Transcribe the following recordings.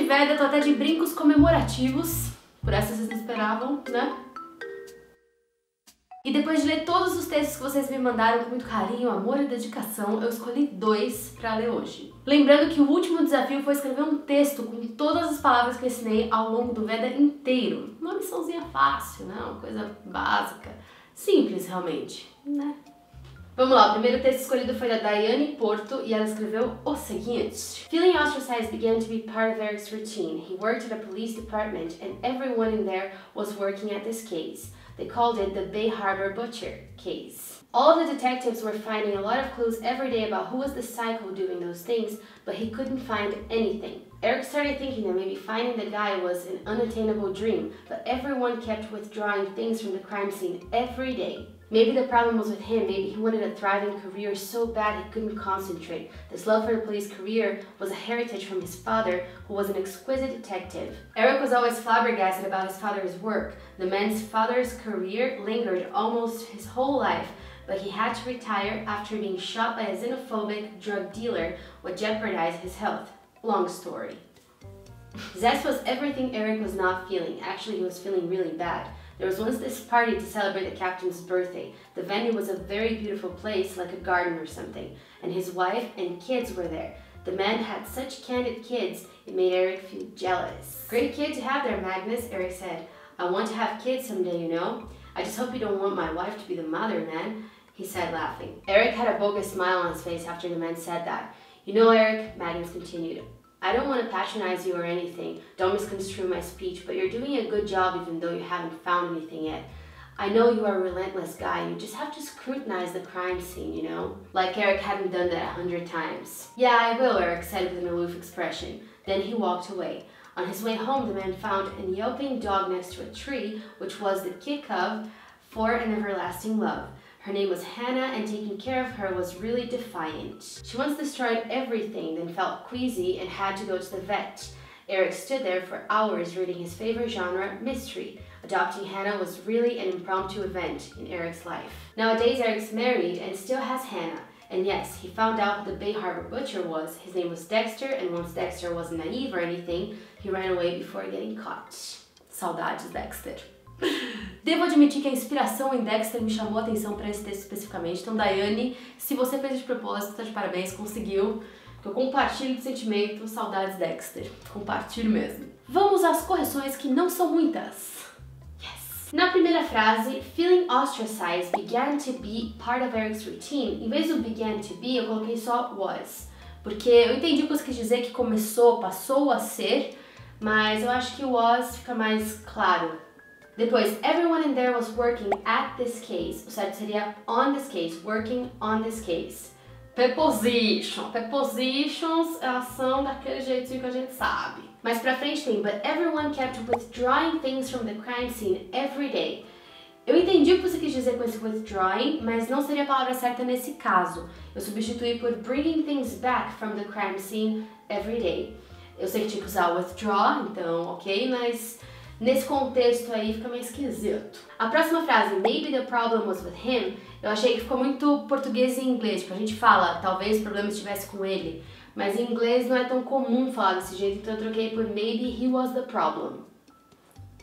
Veda, tô até de brincos comemorativos. Por essa vocês não esperavam, né? E depois de ler todos os textos que vocês me mandaram com muito carinho, amor e dedicação, eu escolhi 2 pra ler hoje. Lembrando que o último desafio foi escrever um texto com todas as palavras que eu ensinei ao longo do Veda inteiro. Uma missãozinha fácil, né? Uma coisa básica. Simples, realmente, né? Vamos lá, o primeiro texto escolhido foi da Daiane Porto e ela escreveu o seguinte. Feeling ostracized began to be part of Eric's routine. He worked at a police department and everyone in there was working at this case. They called it the Bay Harbor Butcher case. All of the detectives were finding a lot of clues every day about who was the psycho doing those things, but he couldn't find anything. Eric started thinking that maybe finding the guy was an unattainable dream, but everyone kept withdrawing things from the crime scene every day. Maybe the problem was with him, maybe he wanted a thriving career so bad he couldn't concentrate. This love for the police career was a heritage from his father, who was an exquisite detective. Eric was always flabbergasted about his father's work. The man's father's career lingered almost his whole life, but he had to retire after being shot by a xenophobic drug dealer, which jeopardized his health. Long story. Zest was everything Eric was not feeling. Actually, he was feeling really bad. There was once this party to celebrate the captain's birthday. The venue was a very beautiful place, like a garden or something, and his wife and kids were there. The man had such candid kids, it made Eric feel jealous. Great kid to have there, Magnus, Eric said. I want to have kids someday, you know. I just hope you don't want my wife to be the mother, man, he said, laughing. Eric had a bogus smile on his face after the man said that. You know, Eric, Magnus continued, I don't want to patronize you or anything, don't misconstrue my speech, but you're doing a good job even though you haven't found anything yet. I know you are a relentless guy, you just have to scrutinize the crime scene, you know? Like Eric hadn't done that 100 times. Yeah, I will, Eric said with an aloof expression. Then he walked away. On his way home, the man found a yelping dog next to a tree, which was the kid cub for an everlasting love. Her name was Hannah, and taking care of her was really defiant. She once destroyed everything, then felt queasy and had to go to the vet. Eric stood there for hours reading his favorite genre, mystery. Adopting Hannah was really an impromptu event in Eric's life. Nowadays, Eric's married and still has Hannah. And yes, he found out who the Bay Harbor Butcher was. His name was Dexter, and once Dexter wasn't naive or anything, he ran away before getting caught. Saudades, Dexter. Devo admitir que a inspiração em Dexter me chamou a atenção para esse texto especificamente. Então, Daiane, se você fez de propósito, tá de parabéns, conseguiu. Eu compartilho de sentimento, saudades Dexter. Compartilho mesmo. Vamos às correções que não são muitas. Yes! Na primeira frase, feeling ostracized began to be part of Eric's routine. Em vez do began to be, eu coloquei só was. Porque eu entendi o que você quis dizer, que começou, passou a ser, mas eu acho que was fica mais claro. Depois, everyone in there was working at this case. O certo seria on this case, working on this case. Preposition. Prepositions são daquele jeitinho que a gente sabe. Mais pra frente tem, but everyone kept withdrawing things from the crime scene every day. Eu entendi o que você quis dizer com esse withdrawing, mas não seria a palavra certa nesse caso. Eu substituí por bringing things back from the crime scene every day. Eu sei que tinha que usar withdraw, então ok, mas nesse contexto aí fica meio esquisito. A próxima frase, maybe the problem was with him, eu achei que ficou muito português e inglês. Tipo, a gente fala, talvez o problema estivesse com ele, mas em inglês não é tão comum falar desse jeito, então eu troquei por maybe he was the problem.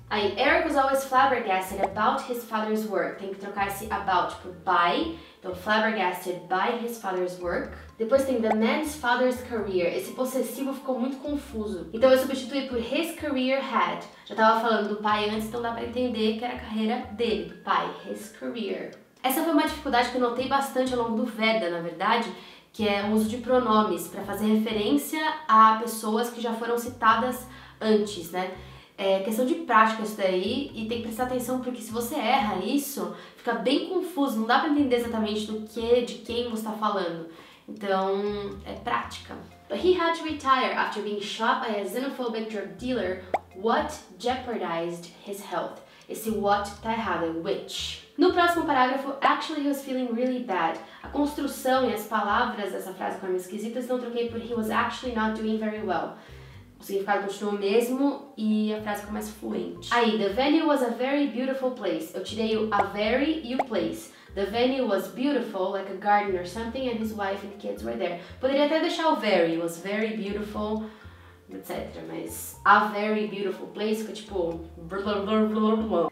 Aí, Eric was always flabbergasted about his father's work. Tem que trocar esse about por by. Então, flabbergasted by his father's work. Depois tem the man's father's career. Esse possessivo ficou muito confuso. Então, eu substituí por his career had. Já tava falando do pai antes, então dá pra entender que era a carreira dele, do pai, his career. Essa foi uma dificuldade que eu notei bastante ao longo do Veda, na verdade, que é o uso de pronomes para fazer referência a pessoas que já foram citadas antes, né? É questão de prática isso daí e tem que prestar atenção porque se você erra isso, fica bem confuso, não dá pra entender exatamente do que, de quem você tá falando. Então, é prática. But he had to retire after being shot by a xenophobic drug dealer, what jeopardized his health. Esse what tá errado, é which. No próximo parágrafo, actually he was feeling really bad. A construção e as palavras dessa frase foram esquisitas, então eu troquei por he was actually not doing very well. O significado continua o mesmo e a frase ficou mais fluente. Aí, the venue was a very beautiful place. Eu tirei o a very e o place. The venue was beautiful, like a garden or something, and his wife and kids were there. Poderia até deixar o very, was very beautiful, etc. Mas a very beautiful place fica tipo...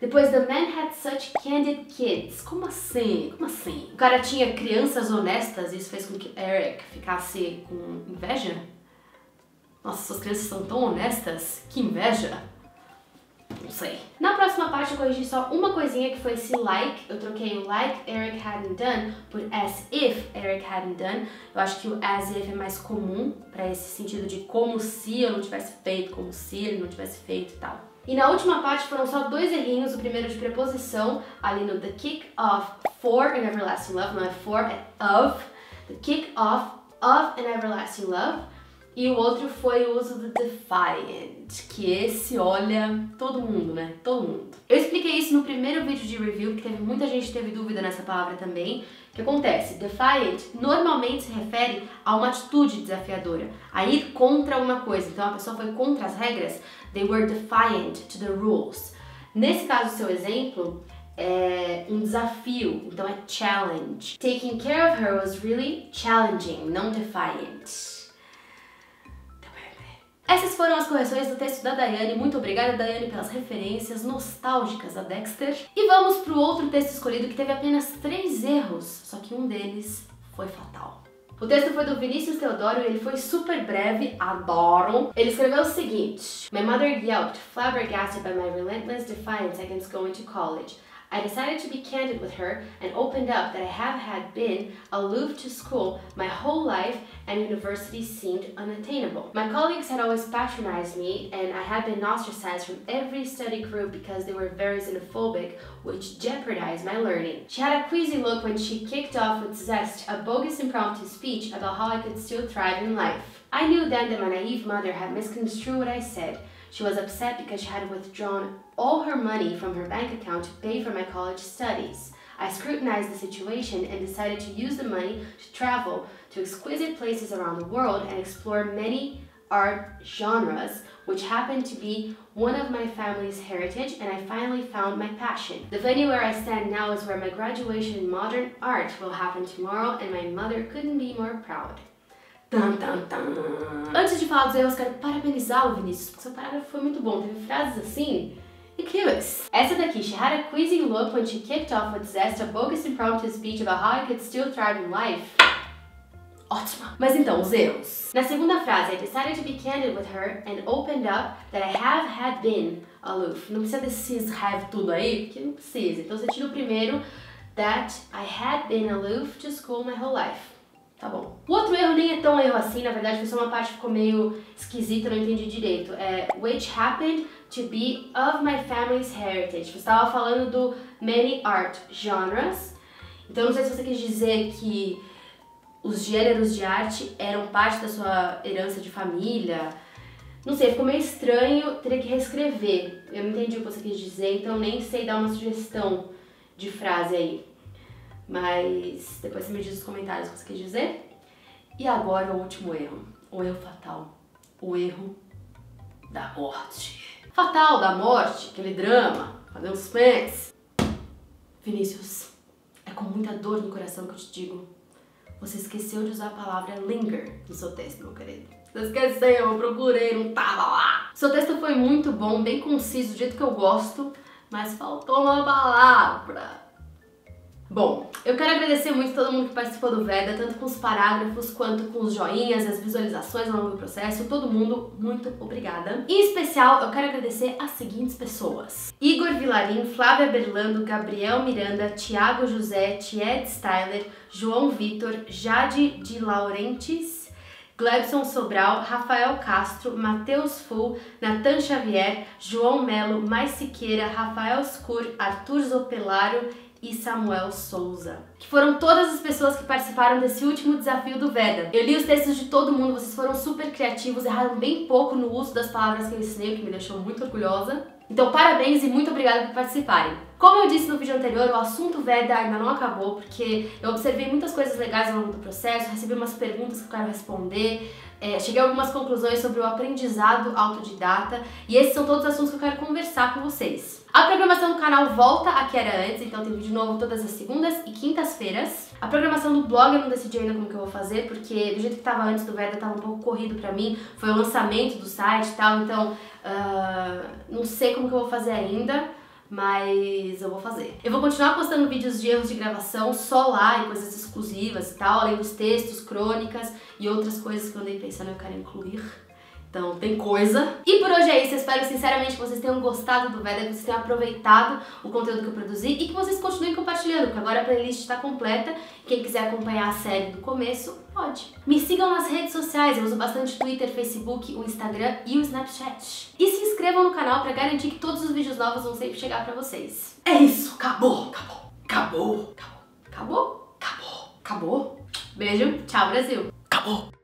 Depois, the man had such candid kids. Como assim? Como assim? O cara tinha crianças honestas e isso fez com que Eric ficasse com inveja? Nossa, suas crianças são tão honestas? Que inveja! Não sei. Na próxima parte eu corrigi só uma coisinha que foi esse like. Eu troquei o like Eric hadn't done por as if Eric hadn't done. Eu acho que o as if é mais comum pra esse sentido de como se eu não tivesse feito, como se ele não tivesse feito e tal. E na última parte foram só 2 errinhos, o primeiro de preposição, ali no the kick off for an everlasting love, não é for, é of. The kick off of an everlasting love. E o outro foi o uso do defiant, que esse, olha, todo mundo, né? Todo mundo. Eu expliquei isso no primeiro vídeo de review, que teve muita gente que teve dúvida nessa palavra também. O que acontece? Defiant normalmente se refere a uma atitude desafiadora, a ir contra uma coisa. Então a pessoa foi contra as regras, they were defiant to the rules. Nesse caso, seu exemplo é um desafio, então é challenge. Taking care of her was really challenging, não defiant. Essas foram as correções do texto da Daiane. Muito obrigada, Daiane, pelas referências nostálgicas a Dexter. E vamos para o outro texto escolhido que teve apenas 3 erros, só que um deles foi fatal. O texto foi do Vinícius Teodoro e ele foi super breve, adoro. Ele escreveu o seguinte: My mother yelped, flabbergasted by my relentless defiance against going to college. I decided to be candid with her and opened up that I had been aloof to school my whole life and university seemed unattainable. My colleagues had always patronized me and I had been ostracized from every study group because they were very xenophobic, which jeopardized my learning. She had a queasy look when she kicked off with zest a bogus impromptu speech about how I could still thrive in life. I knew then that my naive mother had misconstrued what I said. She was upset because she had withdrawn all her money from her bank account to pay for my college studies. I scrutinized the situation and decided to use the money to travel to exquisite places around the world and explore many art genres, which happened to be one of my family's heritage, and I finally found my passion. The venue where I stand now is where my graduation in modern art will happen tomorrow, and my mother couldn't be more proud. Tum, tum, tum. Antes de falar dos erros, quero parabenizá-lo, Vinícius, porque seu parágrafo foi muito bom. Teve frases assim incríveis. Essa daqui, she had a queasy look when she kicked off with zest a bogus impromptu speech about how I could still thrive in life. Ótima! Mas então, os erros. Na segunda frase, I decided to be candid with her and opened up that I had been aloof. Não precisa desses have tudo aí, porque não precisa. Então você tira o primeiro, that I had been aloof to school my whole life. Tá bom. O outro erro nem é tão erro assim, na verdade foi só uma parte que ficou meio esquisita, eu não entendi direito. É which happened to be of my family's heritage. Você estava falando do many art genres. Então não sei se você quis dizer que os gêneros de arte eram parte da sua herança de família. Não sei, ficou meio estranho, teria que reescrever. Eu não entendi o que você quis dizer, então nem sei dar uma sugestão de frase aí. Mas depois você me diz nos comentários o que você quis dizer. E agora o último erro. O erro fatal. O erro da morte. Fatal da morte, aquele drama, fazer um suspense. Vinícius, é com muita dor no coração que eu te digo. Você esqueceu de usar a palavra linger no seu texto, meu querido. Você esqueceu, eu procurei, não tava lá. Seu texto foi muito bom, bem conciso, do jeito que eu gosto, mas faltou uma palavra. Bom, eu quero agradecer muito todo mundo que participou do Veda, tanto com os parágrafos quanto com os joinhas, as visualizações ao longo do processo. Todo mundo, muito obrigada. Em especial, eu quero agradecer as seguintes pessoas: Igor Vilarim, Flávia Berlando, Gabriel Miranda, Thiago José, Tied Styler, João Vitor, Jade de Laurentiis, Glebson Sobral, Rafael Castro, Matheus Full, Natan Xavier, João Melo, Mais Siqueira, Rafael Scur, Arthur Zopelaro e Samuel Souza, que foram todas as pessoas que participaram desse último desafio do Veda. Eu li os textos de todo mundo, vocês foram super criativos, erraram bem pouco no uso das palavras que eu ensinei, o que me deixou muito orgulhosa. Então parabéns e muito obrigada por participarem. Como eu disse no vídeo anterior, o assunto Veda ainda não acabou, porque eu observei muitas coisas legais ao longo do processo, recebi umas perguntas que eu quero responder, cheguei a algumas conclusões sobre o aprendizado autodidata e esses são todos os assuntos que eu quero conversar com vocês. A programação do canal volta a que era antes, então tem vídeo novo todas as segundas e quintas-feiras. A programação do blog eu não decidi ainda como que eu vou fazer, porque do jeito que tava antes do Veda tava um pouco corrido pra mim, foi o lançamento do site e tal, então não sei como que eu vou fazer ainda, mas eu vou fazer. Eu vou continuar postando vídeos de erros de gravação só lá e coisas exclusivas e tal, além dos textos, crônicas e outras coisas que eu andei pensando eu quero incluir. Então, tem coisa. E por hoje é isso. Eu espero sinceramente que vocês tenham gostado do Veda, que vocês tenham aproveitado o conteúdo que eu produzi e que vocês continuem compartilhando, porque agora a playlist está completa. Quem quiser acompanhar a série do começo, pode. Me sigam nas redes sociais. Eu uso bastante Twitter, Facebook, o Instagram e o Snapchat. E se inscrevam no canal para garantir que todos os vídeos novos vão sempre chegar para vocês. É isso. Acabou. Acabou. Acabou. Acabou. Acabou. Acabou. Acabou. Beijo. Tchau, Brasil. Acabou.